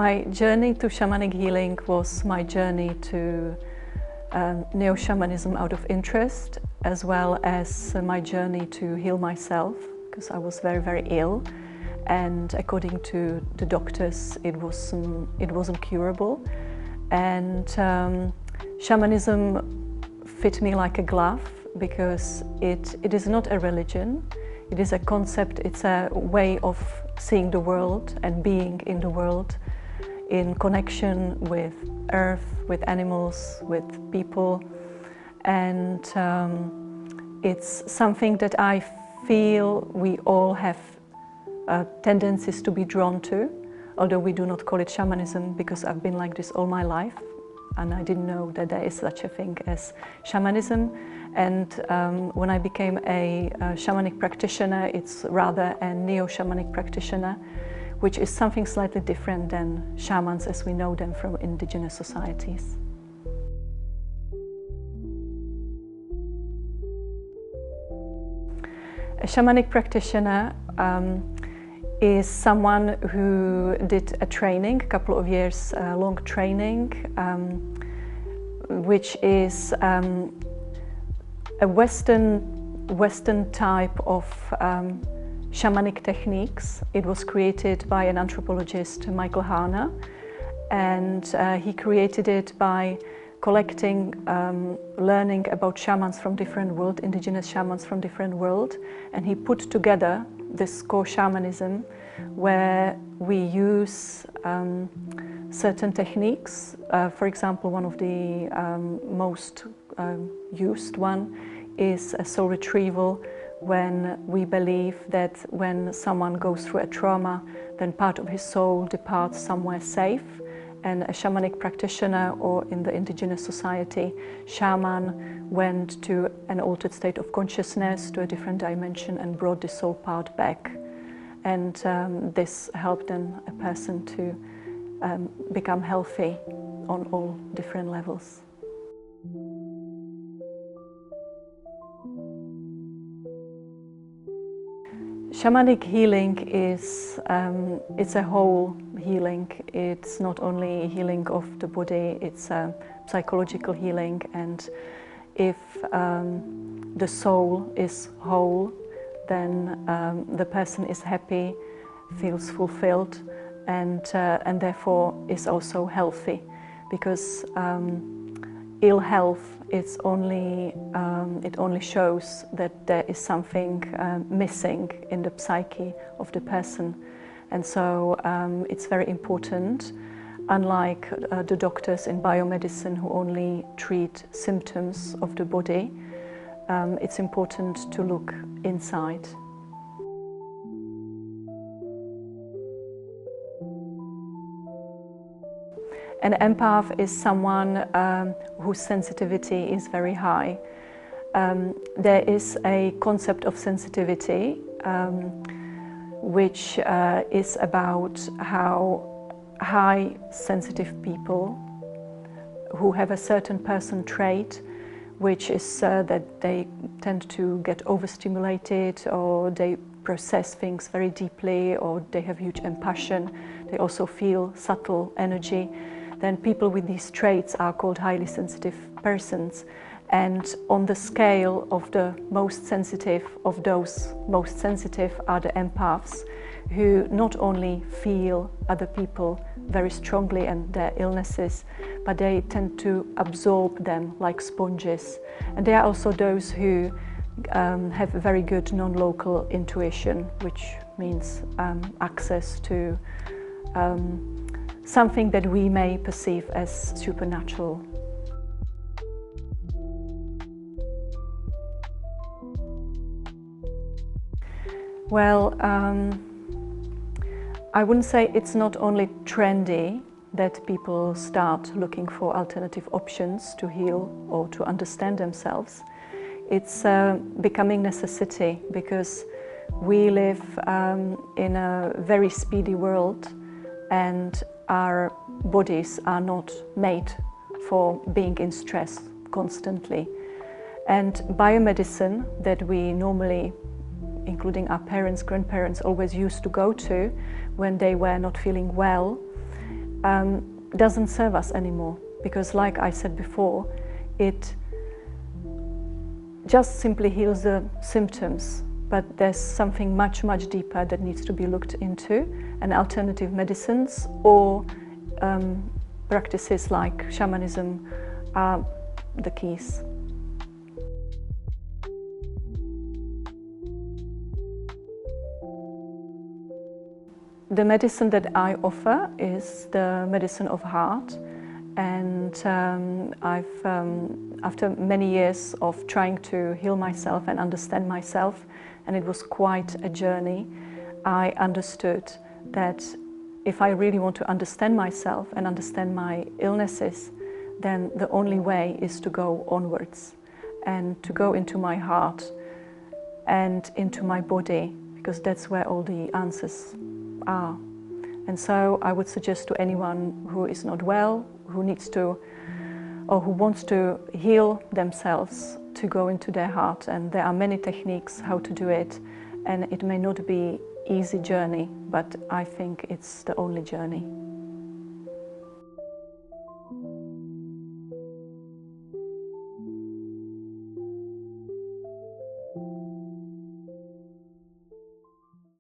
My journey to shamanic healing was my journey to neo-shamanism out of interest, as well as my journey to heal myself, because I was very, very ill, and according to the doctors it wasn't curable. And shamanism fit me like a glove, because it is not a religion, it is a concept, it's a way of seeing the world and being in the world in connection with earth, with animals, with people. And it's something that I feel we all have tendencies to be drawn to, although we do not call it shamanism, because I've been like this all my life and I didn't know that there is such a thing as shamanism. And when I became a shamanic practitioner, it's rather a neo-shamanic practitioner, which is something slightly different than shamans as we know them from indigenous societies. A shamanic practitioner is someone who did a training, a couple of years long training, which is a Western type of shamanic techniques. It was created by an anthropologist, Michael Harner, and he created it by collecting, learning about shamans from different worlds, indigenous shamans from different worlds, and he put together this core shamanism where we use certain techniques. For example, one of the most used one is a soul retrieval, when we believe that when someone goes through a trauma, then part of his soul departs somewhere safe, and a shamanic practitioner, or in the indigenous society, shaman went to an altered state of consciousness, to a different dimension, and brought the soul part back. And this helped then a person to become healthy on all different levels. Shamanic healing is it's a whole healing. It's not only healing of the body, it's a psychological healing, and if the soul is whole, then the person is happy, feels fulfilled, and therefore is also healthy, because ill health it only shows that there is something missing in the psyche of the person. And so it's very important, unlike the doctors in biomedicine who only treat symptoms of the body, it's important to look inside. An empath is someone whose sensitivity is very high. There is a concept of sensitivity which is about how high sensitive people who have a certain person trait, which is that they tend to get overstimulated, or they process things very deeply, or they have huge empathy. They also feel subtle energy. Then people with these traits are called highly sensitive persons. And on the scale of the most sensitive of those most sensitive are the empaths, who not only feel other people very strongly and their illnesses, but they tend to absorb them like sponges. And there are also those who have very good non-local intuition, which means access to something that we may perceive as supernatural. Well, I wouldn't say it's not only trendy that people start looking for alternative options to heal or to understand themselves. It's becoming necessity, because we live in a very speedy world, and our bodies are not made for being in stress constantly. And biomedicine that we normally, including our parents, grandparents, always used to go to when they were not feeling well, doesn't serve us anymore, because like I said before, it just simply heals the symptoms, but there's something much, much deeper that needs to be looked into, and alternative medicines or practices like shamanism are the keys. The medicine that I offer is the medicine of heart, and after many years of trying to heal myself and understand myself, and it was quite a journey, I understood that if I really want to understand myself and understand my illnesses, then the only way is to go onwards and to go into my heart and into my body, because that's where all the answers are. And so I would suggest to anyone who is not well, who needs to, or who wants to heal themselves, to go into their heart. And there are many techniques how to do it, and it may not be an easy journey, but I think it's the only journey.